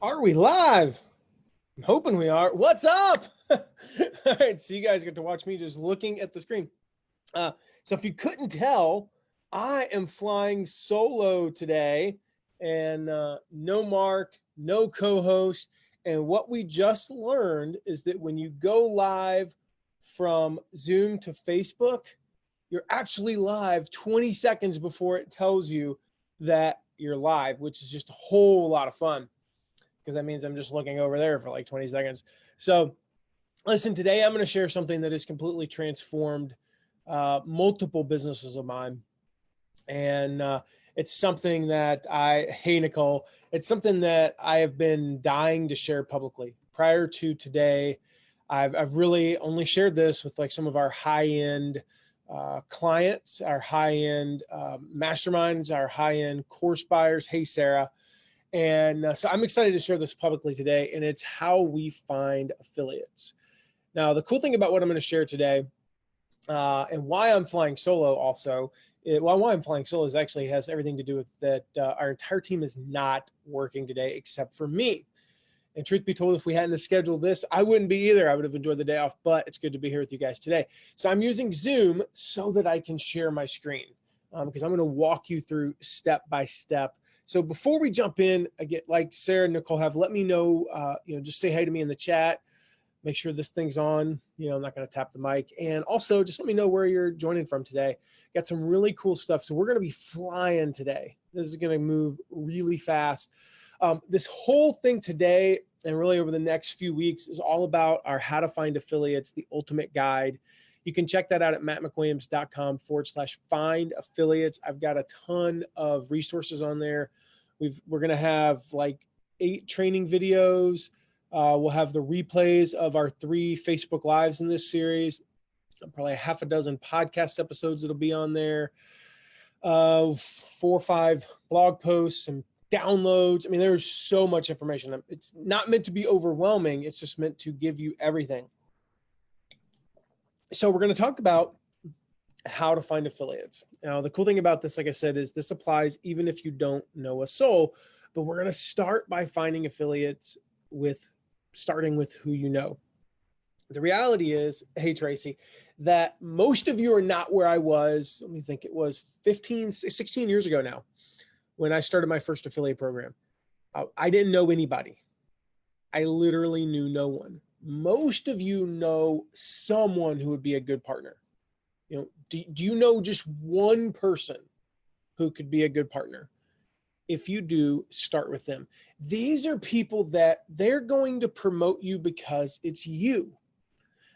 Are we live? I'm hoping we are. What's up? All right, so you guys get to watch me just looking at the screen. So if you couldn't tell, I am flying solo today, and no Mark, no co-host. And what we just learned is that when you go live from Zoom to Facebook, you're actually live 20 seconds before it tells you that you're live, which is just a whole lot of fun, because that means I'm just looking over there for like 20 seconds. So listen, today I'm going to share something that has completely transformed multiple businesses of mine. And it's something that hey, Nicole, it's something that I have been dying to share publicly. Prior to today, I've really only shared this with like some of our high-end clients, our high-end masterminds, our high-end course buyers. Hey, Sarah. And so I'm excited to share this publicly today, and it's how we find affiliates. Now, the cool thing about what I'm going to share today and why I'm flying solo also, why I'm flying solo actually has everything to do with that our entire team is not working today except for me. And truth be told, if we hadn't scheduled this, I wouldn't be either. I would have enjoyed the day off, but it's good to be here with you guys today. So I'm using Zoom so that I can share my screen because I'm going to walk you through step by step. So before we jump in, again, like Sarah and Nicole have, let me know, just say hi to me in the chat. Make sure this thing's on. I'm not going to tap the mic. And also just let me know where you're joining from today. Got some really cool stuff. So we're going to be flying today. This is going to move really fast. This whole thing today and really over the next few weeks is all about our How to Find Affiliates, the ultimate guide. You can check that out at mattmcwilliams.com/find affiliates. I've got a ton of resources on there. We're going to have like 8 training videos. We'll have the replays of our 3 Facebook Lives in this series. Probably a half a dozen podcast episodes that'll be on there. 4 or 5 blog posts and downloads. I mean, there's so much information. It's not meant to be overwhelming. It's just meant to give you everything. So we're going to talk about how to find affiliates. Now, the cool thing about this, like I said, is this applies even if you don't know a soul, but we're going to start by finding affiliates starting with who you know. The reality is, hey, Tracy, that most of you are not where I was. Let me think, it was 16 years ago now when I started my first affiliate program. I didn't know anybody. I literally knew no one. Most of you know someone who would be a good partner. Do you know just one person who could be a good partner? If you do, start with them. These are people that they're going to promote you because it's you.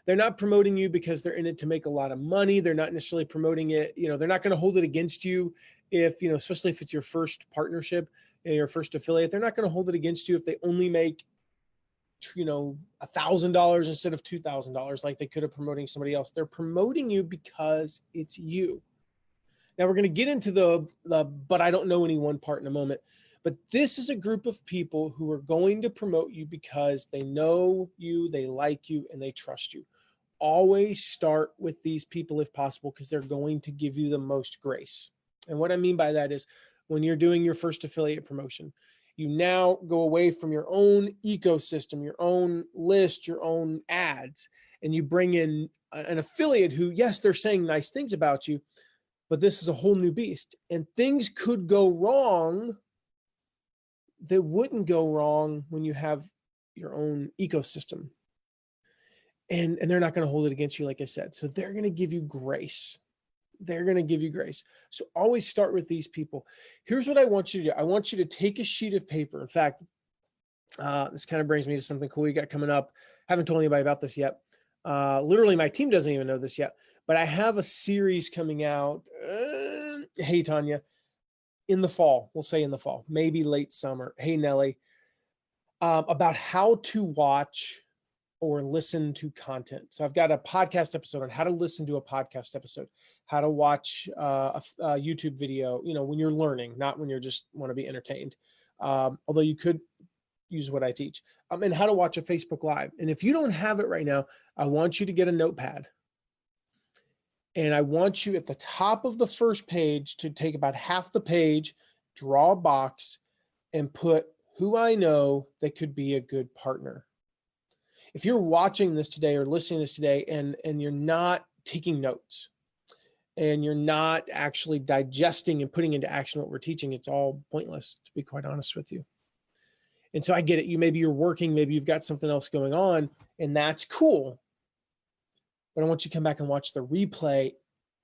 They're not promoting you because they're in it to make a lot of money. They're not necessarily promoting it. They're not going to hold it against you if, especially if it's your first partnership, your first affiliate. They're not going to hold it against you if they only make, $1,000 instead of $2,000 like they could have promoting somebody else. They're promoting you because it's you. Now we're going to get into the but I don't know anyone part in a moment. But this is a group of people who are going to promote you because they know you, they like you, and they trust you. Always start with these people if possible because they're going to give you the most grace. And what I mean by that is when you're doing your first affiliate promotion, you now go away from your own ecosystem, your own list, your own ads, and you bring in an affiliate who, yes, they're saying nice things about you, but this is a whole new beast. And things could go wrong that wouldn't go wrong when you have your own ecosystem. And they're not going to hold it against you, like I said. So they're going to give you grace. They're going to give you grace. So always start with these people. Here's what I want you to do. I want you to take a sheet of paper. In fact, this kind of brings me to something cool we got coming up. Haven't told anybody about this yet. Literally, my team doesn't even know this yet. But I have a series coming out. Hey, Tanya. In the fall. We'll say in the fall. Maybe late summer. Hey, Nelly. About how to watch or listen to content. So I've got a podcast episode on how to listen to a podcast episode, how to watch a YouTube video, when you're learning, not when you're just want to be entertained. Although you could use what I teach, and how to watch a Facebook Live. And if you don't have it right now, I want you to get a notepad. And I want you at the top of the first page to take about half the page, draw a box, and put who I know that could be a good partner. If you're watching this today or listening to this today and you're not taking notes and you're not actually digesting and putting into action what we're teaching, it's all pointless, to be quite honest with you. And so I get it. Maybe you're working, maybe you've got something else going on, and that's cool. But I want you to come back and watch the replay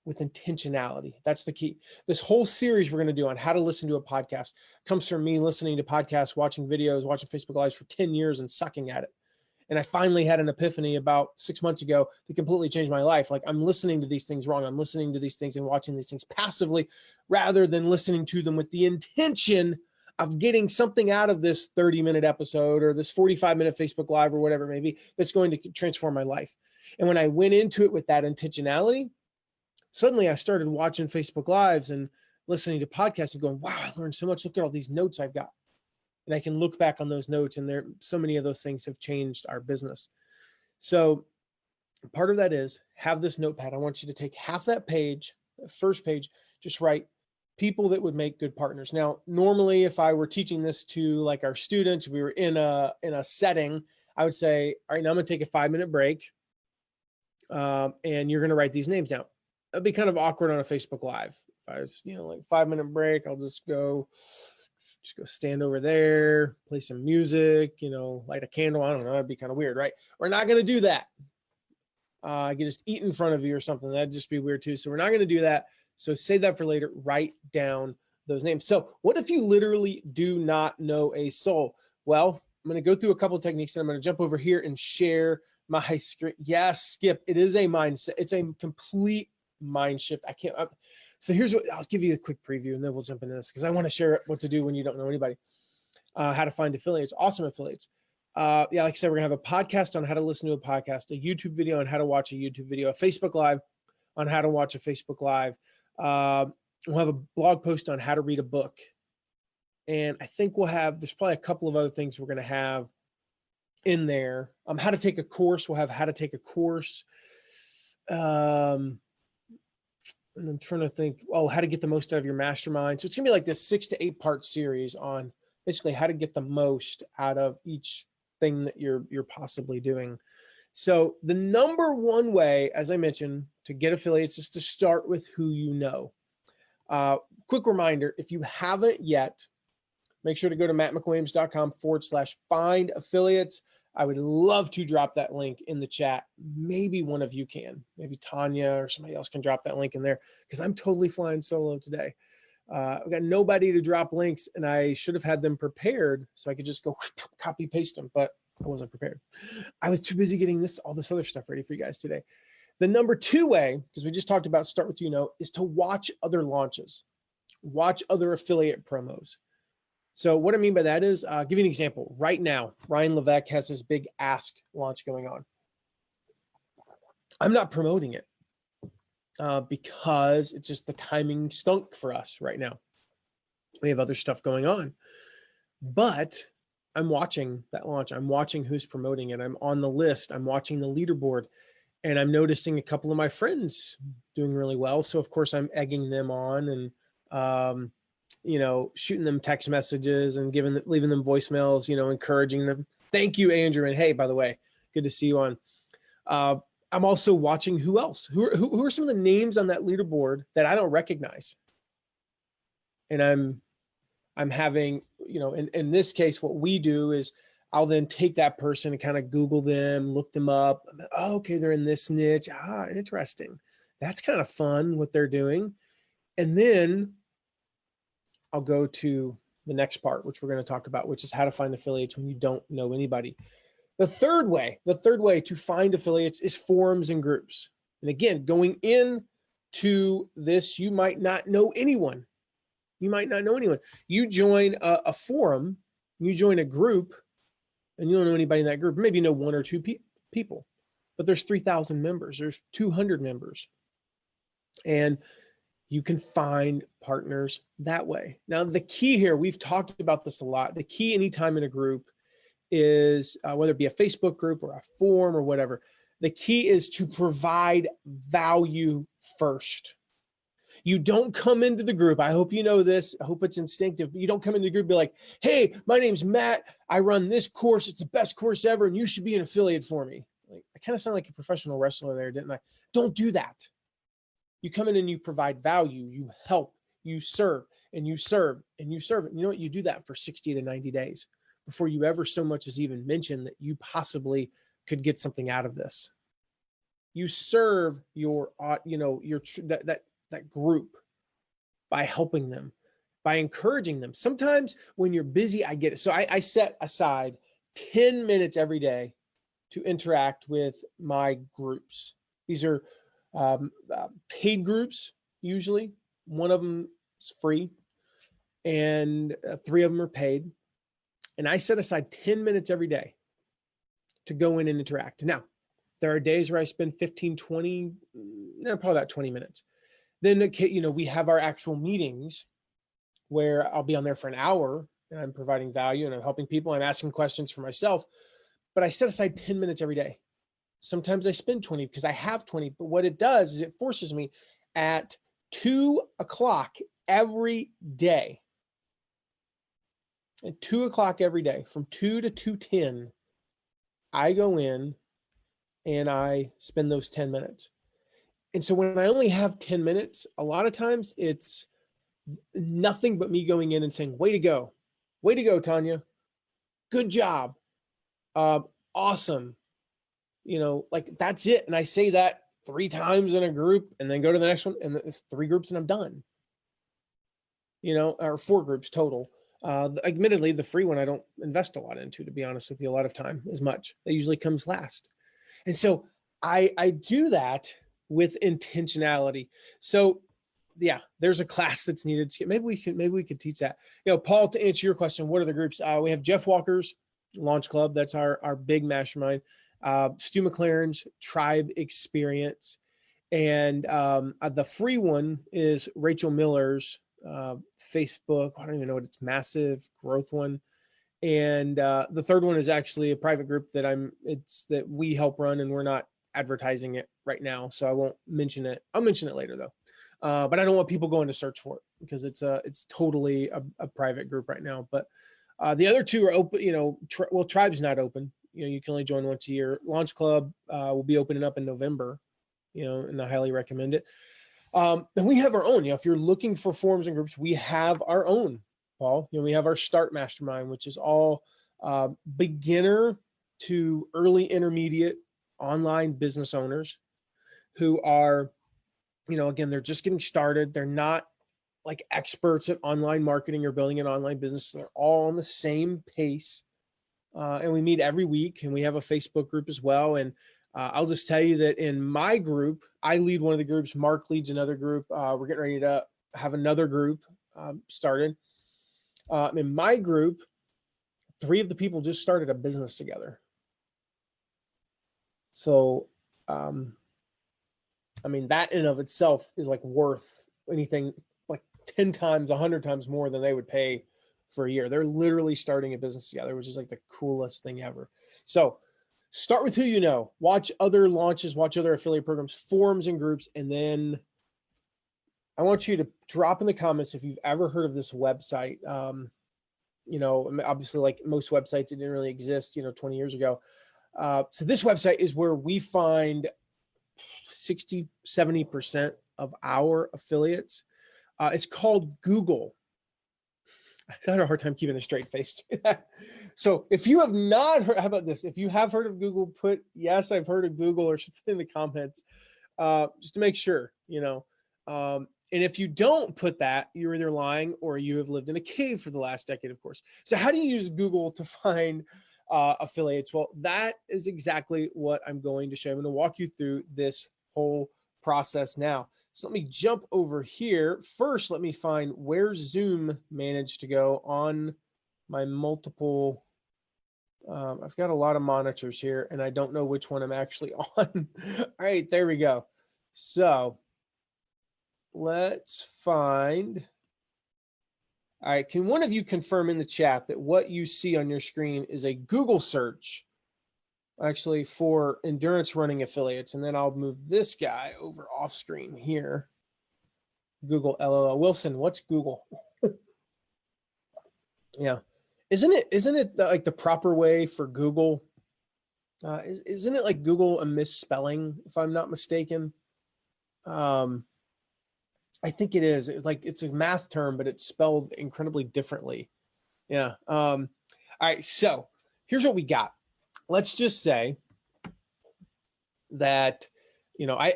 with intentionality. That's the key. This whole series we're going to do on how to listen to a podcast comes from me listening to podcasts, watching videos, watching Facebook Lives for 10 years and sucking at it. And I finally had an epiphany about 6 months ago that completely changed my life. Like, I'm listening to these things wrong. I'm listening to these things and watching these things passively rather than listening to them with the intention of getting something out of this 30-minute episode or this 45-minute Facebook Live or whatever it may be that's going to transform my life. And when I went into it with that intentionality, suddenly I started watching Facebook Lives and listening to podcasts and going, wow, I learned so much. Look at all these notes I've got. And I can look back on those notes, and there, so many of those things have changed our business. So part of that is have this notepad. I want you to take half that page, the first page, just write people that would make good partners. Now, normally, if I were teaching this to like our students, we were in a setting, I would say, all right, now I'm going to take a 5-minute break. And you're going to write these names down. That'd be kind of awkward on a Facebook Live. If I was, like 5-minute break, I'll just go stand over there, play some music, light a candle. I don't know. That'd be kind of weird, right? We're not going to do that. I could just eat in front of you or something. That'd just be weird too. So we're not going to do that. So save that for later. Write down those names. So what if you literally do not know a soul? Well, I'm going to go through a couple of techniques, and I'm going to jump over here and share my screen. Yes, Skip. It is a mindset. It's a complete mind shift. So here's what I'll give you a quick preview, and then we'll jump into this because I want to share what to do when you don't know anybody. How to find affiliates, awesome affiliates. Like I said, we're gonna have a podcast on how to listen to a podcast, a YouTube video on how to watch a YouTube video, a Facebook Live on how to watch a Facebook Live. We'll have a blog post on how to read a book, and I think there's probably a couple of other things we're gonna have in there. How to take a course. We'll have how to take a course. And I'm trying to think, how to get the most out of your mastermind. So it's gonna be like this 6 to 8 part series on basically how to get the most out of each thing that you're possibly doing. So the number one way, as I mentioned, to get affiliates is to start with who you know. Quick reminder, if you haven't yet, make sure to go to mattmcwilliams.com/find affiliates. I would love to drop that link in the chat. Maybe one of you can. Maybe Tanya or somebody else can drop that link in there because I'm totally flying solo today. I've got nobody to drop links, and I should have had them prepared so I could just go copy paste them, but I wasn't prepared. I was too busy getting all this other stuff ready for you guys today. The number 2 way, because we just talked about start with is to watch other launches, watch other affiliate promos. So what I mean by that is, give you an example. Right now, Ryan Levesque has his big Ask launch going on. I'm not promoting it because it's just the timing stunk for us right now. We have other stuff going on. But I'm watching that launch. I'm watching who's promoting it. I'm on the list. I'm watching the leaderboard. And I'm noticing a couple of my friends doing really well. So, of course, I'm egging them on and shooting them text messages and leaving them voicemails, encouraging them. Thank you, Andrew. And hey, by the way, good to see you on. I'm also watching who else. Who are some of the names on that leaderboard that I don't recognize? And I'm having, in this case, what we do is I'll then take that person and kind of Google them, look them up. Oh, okay, they're in this niche. Interesting. That's kind of fun what they're doing. And then I'll go to the next part, which we're going to talk about, which is how to find affiliates when you don't know anybody. The third way to find affiliates is forums and groups. And again, going into this, you might not know anyone. You join a forum, you join a group, and you don't know anybody in that group. Maybe you know 1 or 2 people, but there's 3,000 members. There's 200 members. And you can find partners that way. Now, the key here, we've talked about this a lot. The key anytime in a group is, whether it be a Facebook group or a forum or whatever, the key is to provide value first. You don't come into the group. I hope you know this. I hope it's instinctive, but you don't come into the group and be like, hey, my name's Matt. I run this course. It's the best course ever. And you should be an affiliate for me. Like, I kind of sound like a professional wrestler there, didn't I? Don't do that. You come in and you provide value. You help, you serve, and you serve, and you serve. And you know what? You do that for 60 to 90 days before you ever so much as even mention that you possibly could get something out of this. You serve your, that group by helping them, by encouraging them. Sometimes when you're busy, I get it. So I set aside 10 minutes every day to interact with my groups. These are paid groups, usually. One of them is free, and 3 of them are paid. And I set aside 10 minutes every day to go in and interact. Now, there are days where I spend 15, 20, probably about 20 minutes. Then, we have our actual meetings where I'll be on there for an hour and I'm providing value and I'm helping people. I'm asking questions for myself, but I set aside 10 minutes every day. Sometimes I spend 20 because I have 20, but what it does is it forces me at 2:00 every day. At 2:00 every day, from 2 to 2:10, I go in and I spend those 10 minutes. And so when I only have 10 minutes, a lot of times it's nothing but me going in and saying, way to go, Tanya. Good job. Awesome. Like that's it. And I say that 3 times in a group and then go to the next one. And it's 3 groups and I'm done, or 4 groups total. Admittedly, the free one, I don't invest a lot into, to be honest with you, a lot of time as much. That usually comes last. And so I do that with intentionality. So yeah, there's a class that's needed. Maybe we could teach that. Paul, to answer your question, what are the groups? We have Jeff Walker's Launch Club. That's our big mastermind. Stu McLaren's Tribe Experience. And the free one is Rachel Miller's Facebook. I don't even know what it's, Massive Growth one. And the third one is actually a private group that we help run, and we're not advertising it right now, so I won't mention it. I'll mention it later though. But I don't want people going to search for it because it's totally a private group right now. But the other 2 are open. Tribe's not open. You can only join once a year. Launch Club will be opening up in November. And I highly recommend it. And we have our own. If you're looking for forums and groups, we have our own. Paul, we have our Start Mastermind, which is all beginner to early intermediate online business owners who are, again, they're just getting started. They're not like experts at online marketing or building an online business. They're all on the same pace. And we meet every week, and we have a Facebook group as well. And I'll just tell you that in my group, I lead one of the groups. Mark leads another group. We're getting ready to have another group started. In my group, 3 of the people just started a business together. So, that in of itself is like worth anything like 10 times, 100 times more than they would pay for a year. They're literally starting a business together, which is like the coolest thing ever. So start with who you know, watch other launches, watch other affiliate programs, forums and groups. And then I want you to drop in the comments if you've ever heard of this website. Obviously, like most websites, it didn't really exist, 20 years ago. So this website is where we find 60, 70% of our affiliates. It's called Google. I had a hard time keeping a straight face. So if you have not heard, how about this? If you have heard of Google, put yes, I've heard of Google or something in the comments, just to make sure, and if you don't put that, you're either lying or you have lived in a cave for the last decade, of course. So how do you use Google to find affiliates? Well, that is exactly what I'm going to show you. I'm going to walk you through this whole process now. So let me jump over here. First, let me find where Zoom managed to go on my multiple. I've got a lot of monitors here, and I don't know which one I'm actually on. All right, there we go. So let's find. All right, can one of you confirm in the chat that what you see on your screen is a Google search actually for endurance running affiliates? And then I'll move this guy over off screen here. Google, LOL. Wilson, what's Google? Yeah. Isn't it like the proper way for Google? Isn't it like Google a misspelling, if I'm not mistaken? I think it is. It's a math term, but it's spelled incredibly differently. Yeah. All right. So here's what we got. Let's just say that, I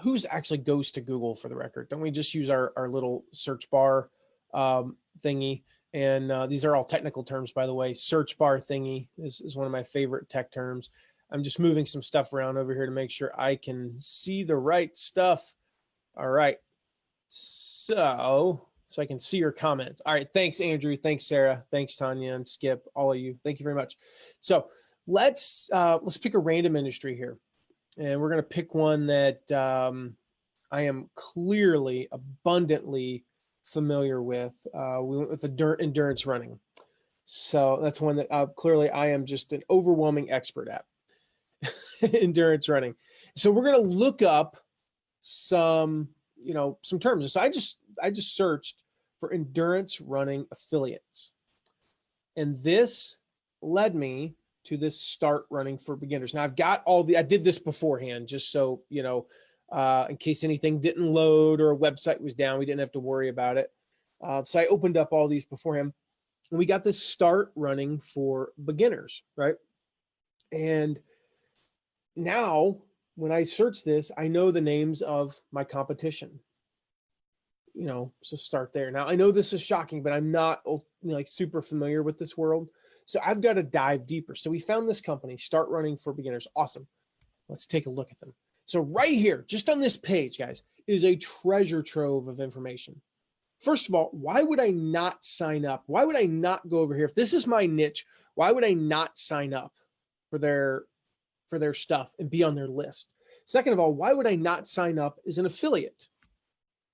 who's actually goes to Google for the record? Don't we just use our little search bar thingy? And these are all technical terms, by the way. Search bar thingy is one of my favorite tech terms. I'm just moving some stuff around over here to make sure I can see the right stuff. All right. So I can see your comments. All right. Thanks, Andrew. Thanks, Sarah. Thanks, Tanya and Skip. All of you. Thank you very much. So let's pick a random industry here. And we're going to pick one that I am clearly, abundantly familiar with. We went with endurance running. So that's one that clearly I am just an overwhelming expert at. Endurance running. So we're going to look up some terms. So I just searched for endurance running affiliates. And this led me to this Start Running for Beginners. Now I did this beforehand, just so, in case anything didn't load or a website was down, we didn't have to worry about it. So I opened up all these beforehand, and we got this Start Running for Beginners, right? And now when I search this, I know the names of my competition, so start there. Now I know this is shocking, but I'm not super familiar with this world. So I've got to dive deeper. So we found this company, Start Running for Beginners. Awesome. Let's take a look at them. So right here, just on this page, guys, is a treasure trove of information. First of all, why would I not sign up? Why would I not go over here? If this is my niche, why would I not sign up for their stuff and be on their list? Second of all, why would I not sign up as an affiliate?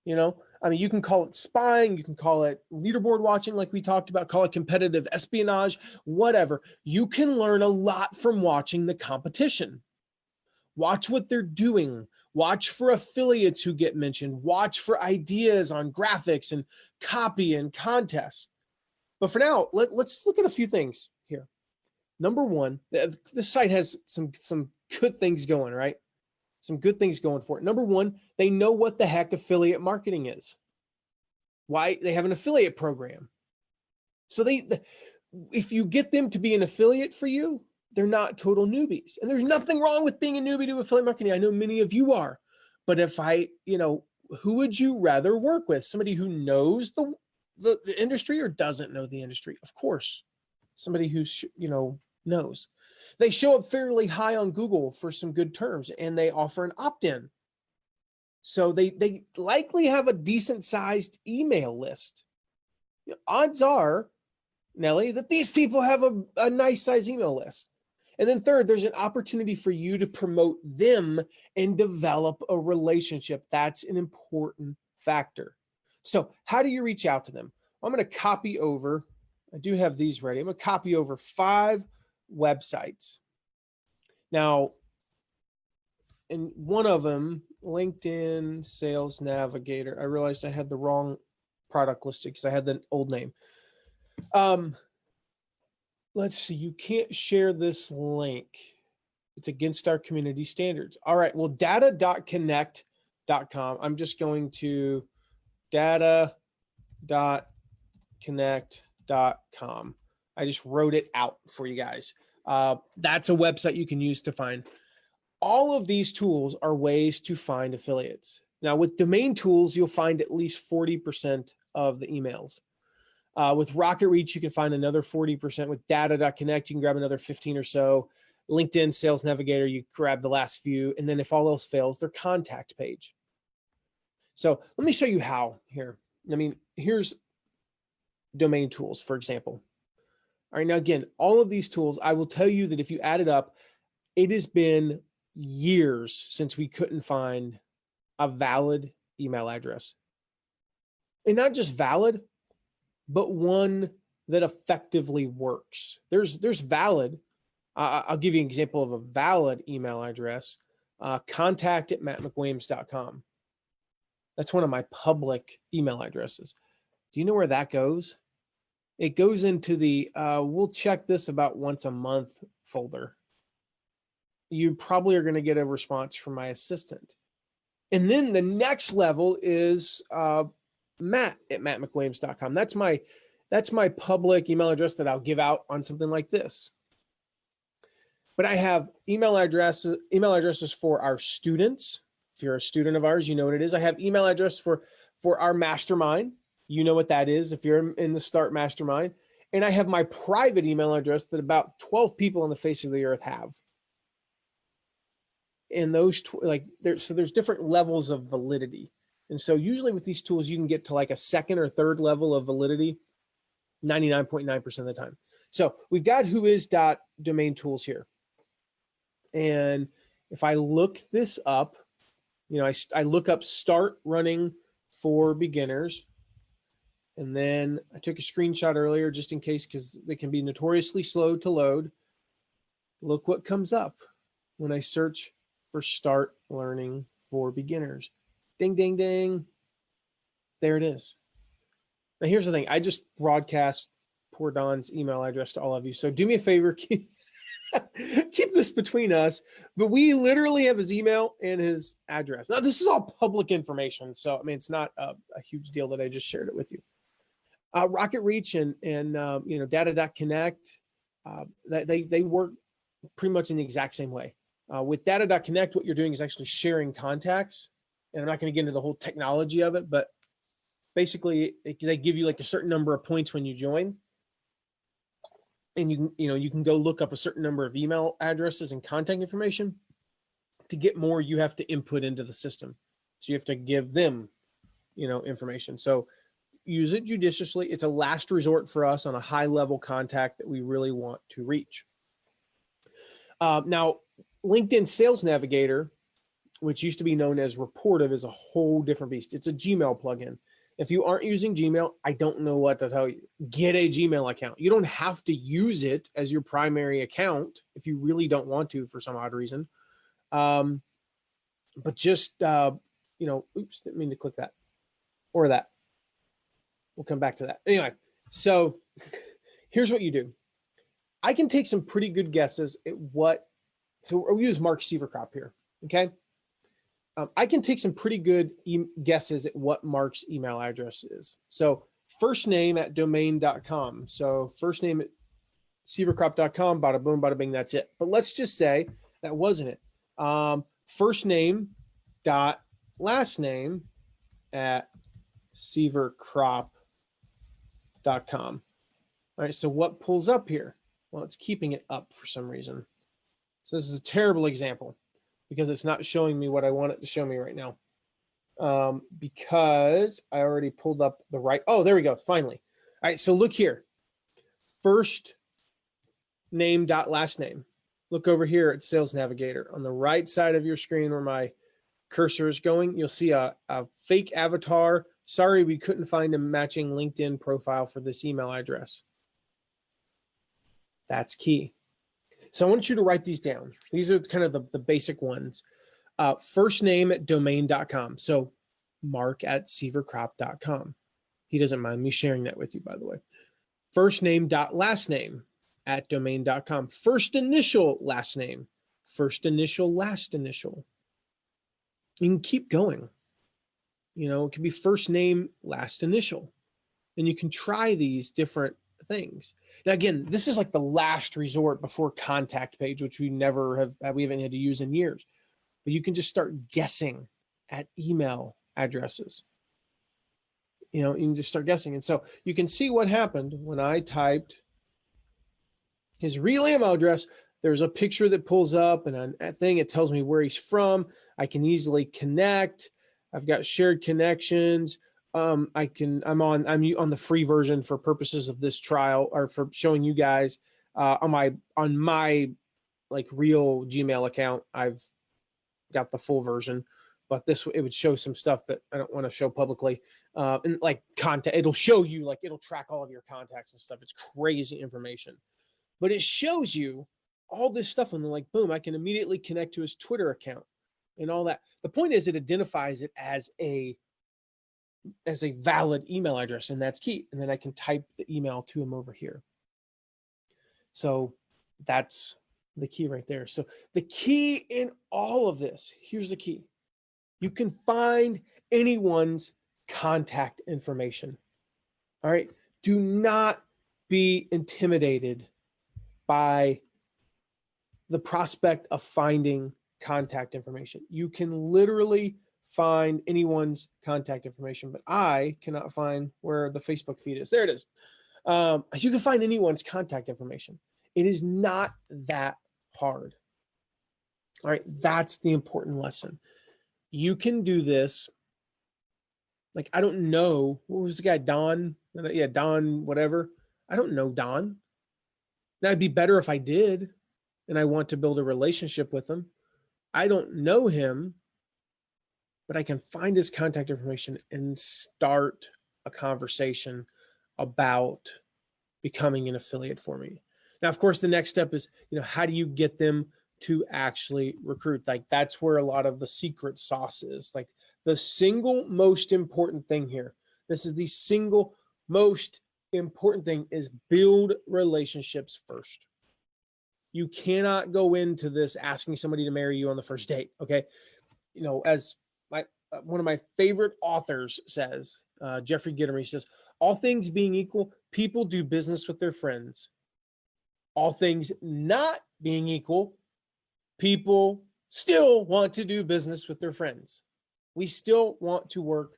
You can call it spying, you can call it leaderboard watching, like we talked about, call it competitive espionage, whatever. You can learn a lot from watching the competition. Watch what they're doing. Watch for affiliates who get mentioned. Watch for ideas on graphics and copy and contests. But for now, let's look at a few things here. Number one, this site has some good things going, right? Some good things going for it. Number one, they know what the heck affiliate marketing is. Why? They have an affiliate program. So if you get them to be an affiliate for you, they're not total newbies. And there's nothing wrong with being a newbie to affiliate marketing. I know many of you are. But if who would you rather work with? Somebody who knows the industry or doesn't know the industry? Of course, somebody who knows. They show up fairly high on Google for some good terms, and they offer an opt-in. So they likely have a decent sized email list. Odds are, Nelly, that these people have a nice size email list. And then third, there's an opportunity for you to promote them and develop a relationship. That's an important factor. So how do you reach out to them? I'm going to copy over. I do have these ready. I'm going to copy over 5 websites. Now, in one of them, LinkedIn Sales Navigator, I realized I had the wrong product listed because I had the old name. Let's see, you can't share this link. It's against our community standards. All right, well, data.connect.com. I'm just going to data.connect.com. I just wrote it out for you guys. That's a website you can use to find. All of these tools are ways to find affiliates. Now, with domain tools, you'll find at least 40% of the emails. With Rocket Reach, you can find another 40%. With data.connect, you can grab another 15 or so. LinkedIn Sales Navigator, you grab the last few. And then if all else fails, their contact page. So let me show you how here. Here's domain tools, for example. All right, now again, all of these tools, I will tell you that if you add it up, it has been years since we couldn't find a valid email address. And not just valid, but one that effectively works. There's valid. I'll give you an example of a valid email address, contact@mattmcwilliams.com. That's one of my public email addresses. Do you know where that goes? It goes into the we'll check this about once a month folder. You probably are going to get a response from my assistant. And then the next level is Matt at mattmcwilliams.com. That's my public email address that I'll give out on something like this. But I have email addresses for our students. If you're a student of ours, you know what it is. I have email address for our mastermind. You know what that is if you're in the Start Mastermind. And I have my private email address that about 12 people on the face of the earth have. And those there's different levels of validity. And so usually with these tools, you can get to like a second or third level of validity 99.9% of the time. So we've got whois.domain tools here. And if I look this up, I look up Start Running for Beginners. And then I took a screenshot earlier just in case, because they can be notoriously slow to load. Look what comes up when I search for Start Learning for Beginners. Ding, ding, ding. There it is. Now, here's the thing. I just broadcast poor Don's email address to all of you. So do me a favor. Keep this between us. But we literally have his email and his address. Now, this is all public information. So, I mean, it's not a huge deal that I just shared it with you. Rocket Reach and Data.Connect, they work pretty much in the exact same way. With Data.Connect, what you're doing is actually sharing contacts. And I'm not going to get into the whole technology of it, but basically they give you like a certain number of points when you join. And you can go look up a certain number of email addresses and contact information. To get more, you have to input into the system. So you have to give them, information. So use it judiciously. It's a last resort for us on a high level contact that we really want to reach. Now, LinkedIn Sales Navigator, which used to be known as Rapportive, is a whole different beast. It's a Gmail plugin. If you aren't using Gmail, I don't know what to tell you. Get a Gmail account. You don't have to use it as your primary account if you really don't want to for some odd reason. But just, oops, didn't mean to click that or that. We'll come back to that. Anyway, so here's what you do. I can take some pretty good guesses at so we'll use Mark Sieverkrop here, okay? I can take some pretty good guesses at what Mark's email address is. So firstname@domain.com. So firstname at sieverkrop.com, bada boom, bada bing, that's it. But let's just say that wasn't it. First name dot last name at sieverkrop.com. All right, so what pulls up here? Well, it's keeping it up for some reason. So this is a terrible example because it's not showing me what I want it to show me right now. Because I already pulled up the right. Oh, there we go. Finally. All right, so look here. First name dot last name. Look over here at Sales Navigator. On the right side of your screen where my cursor is going, you'll see a fake avatar. Sorry, we couldn't find a matching LinkedIn profile for this email address. That's key. So I want you to write these down. These are kind of the basic ones. First name at domain.com. So Mark at sieverkrop.com. He doesn't mind me sharing that with you, by the way. First name dot last name at domain.com. First initial last name. First initial last initial. You can keep going. It can be first name, last initial. And you can try these different things. Now, again, this is like the last resort before contact page, which we haven't had to use in years. But you can just start guessing at email addresses. You can just start guessing. And so you can see what happened when I typed his real email address. There's a picture that pulls up and a thing. It tells me where he's from. I can easily connect. I've got shared connections. I'm on the free version for purposes of this trial or for showing you guys on my like real Gmail account. I've got the full version, but it would show some stuff that I don't want to show publicly. And like contact, it'll show you, like, it'll track all of your contacts and stuff. It's crazy information, but it shows you all this stuff. And then, like, boom, I can immediately connect to his Twitter account and all that. The point is it identifies it as a as a valid email address, and that's key. And then I can type the email to him over here. So that's the key right there. So the key in all of this, here's the key. You can find anyone's contact information. All right. Do not be intimidated by the prospect of finding contact information. You can literally find anyone's contact information, but I cannot find where the Facebook feed is. There it is. You can find anyone's contact information. It is not that hard. All right. That's the important lesson. You can do this. Like, I don't know. What was the guy? Don? Yeah, Don, whatever. I don't know Don. Now, it'd be better if I did, and I want to build a relationship with him. I don't know him, but I can find his contact information and start a conversation about becoming an affiliate for me. Now, of course, the next step is, how do you get them to actually recruit? Like, that's where a lot of the secret sauce is. Like, the single most important thing here, this is the single most important thing, is build relationships first. You cannot go into this asking somebody to marry you on the first date. Okay. As one of my favorite authors says, Jeffrey Gitomer, says, all things being equal, people do business with their friends. All things not being equal, people still want to do business with their friends. We still want to work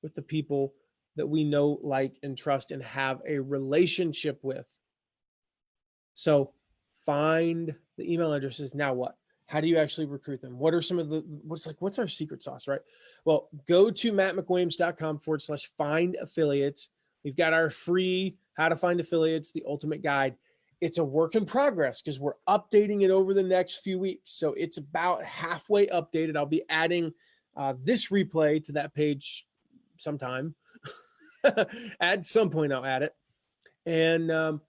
with the people that we know, like, and trust and have a relationship with. So find the email addresses. Now what? How do you actually recruit them? What are some of what's our secret sauce, right? Well, go to mattmcwilliams.com/find affiliates. We've got our free How to Find Affiliates, the ultimate guide. It's a work in progress because we're updating it over the next few weeks. So it's about halfway updated. I'll be adding this replay to that page sometime. At some point, I'll add it. And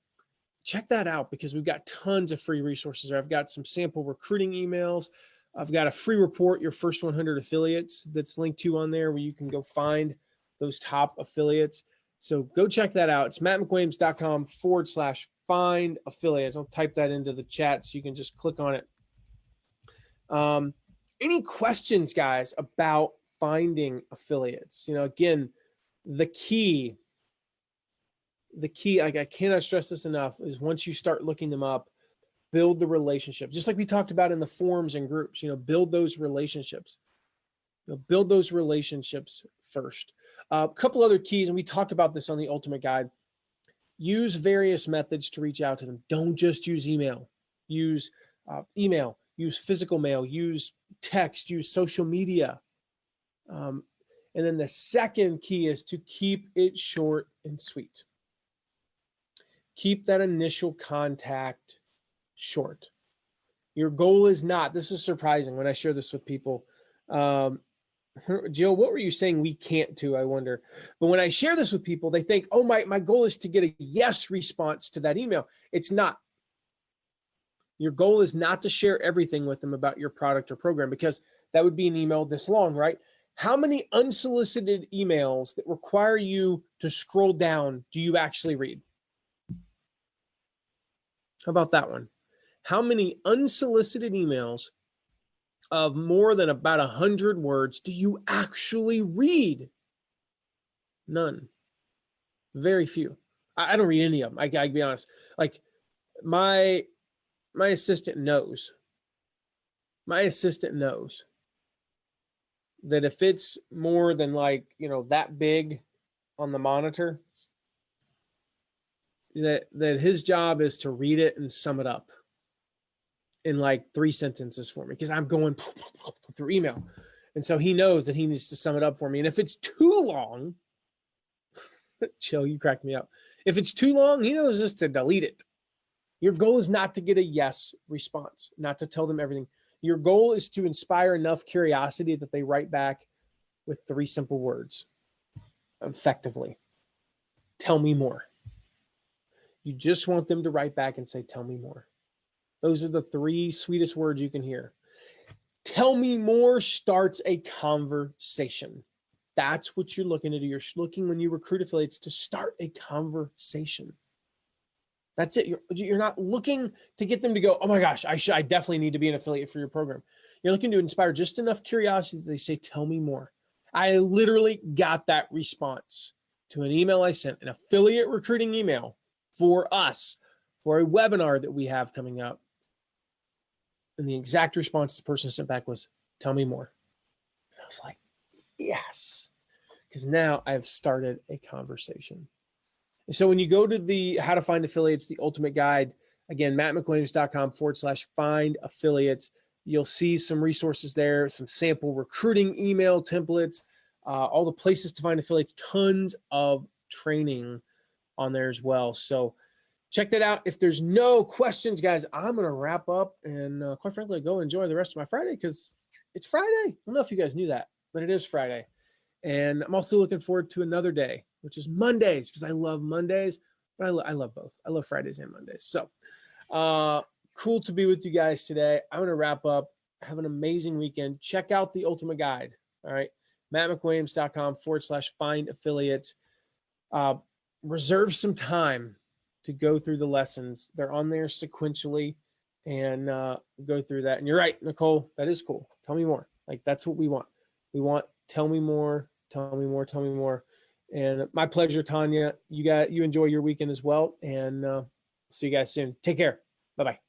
check that out because we've got tons of free resources there. I've got some sample recruiting emails. I've got a free report, Your First 100 Affiliates, that's linked to on there where you can go find those top affiliates. So go check that out. It's mattmcwilliams.com/find affiliates. I'll type that into the chat so you can just click on it. Any questions, guys, about finding affiliates? Again, the key, I cannot stress this enough, is once you start looking them up, build the relationship. Just like we talked about in the forums and groups, build those relationships. Build those relationships first. A couple other keys, and we talked about this on the Ultimate Guide. Use various methods to reach out to them. Don't just use email. Use email, use physical mail, use text, use social media. And then the second key is to keep it short and sweet. Keep that initial contact short. Your goal is not, this is surprising when I share this with people. Jill, what were you saying we can't do? I wonder. But when I share this with people, they think, oh, my goal is to get a yes response to that email. It's not. Your goal is not to share everything with them about your product or program, because that would be an email this long, right? How many unsolicited emails that require you to scroll down do you actually read? How about that one? How many unsolicited emails of more than about 100 words do you actually read? None. Very few. I don't read any of them. I gotta be honest. Like my assistant knows. My assistant knows that if it's more than that big on the monitor, that his job is to read it and sum it up in 3 sentences for me, because I'm going through email. And so he knows that he needs to sum it up for me. And if it's too long, Chill, you cracked me up. If it's too long, he knows just to delete it. Your goal is not to get a yes response, not to tell them everything. Your goal is to inspire enough curiosity that they write back with 3 simple words. Effectively, tell me more. You just want them to write back and say, tell me more. Those are the 3 sweetest words you can hear. Tell me more starts a conversation. That's what you're looking to do. You're looking when you recruit affiliates to start a conversation. That's it. You're not looking to get them to go, oh my gosh, I definitely need to be an affiliate for your program. You're looking to inspire just enough curiosity that they say, tell me more. I literally got that response to an email I sent, an affiliate recruiting email for us, for a webinar that we have coming up. And the exact response the person sent back was, tell me more. And I was like, yes, because now I've started a conversation. And so when you go to the How to Find Affiliates, the ultimate guide, again, mattmcwilliams.com/find affiliates, you'll see some resources there, some sample recruiting email templates, all the places to find affiliates, tons of training on there as well. So check that out. If there's no questions, guys, I'm going to wrap up and quite frankly, go enjoy the rest of my Friday because it's Friday. I don't know if you guys knew that, but it is Friday. And I'm also looking forward to another day, which is Mondays, because I love Mondays, but I love both. I love Fridays and Mondays. So cool to be with you guys today. I'm going to wrap up. Have an amazing weekend. Check out the ultimate guide. All right. mattmcwilliams.com/find affiliates. Reserve some time to go through the lessons. They're on there sequentially and go through that. And you're right, Nicole, that is cool. Tell me more. Like, that's what we want. We want, tell me more, tell me more, tell me more. And my pleasure, Tanya. You enjoy your weekend as well. And see you guys soon. Take care. Bye-bye.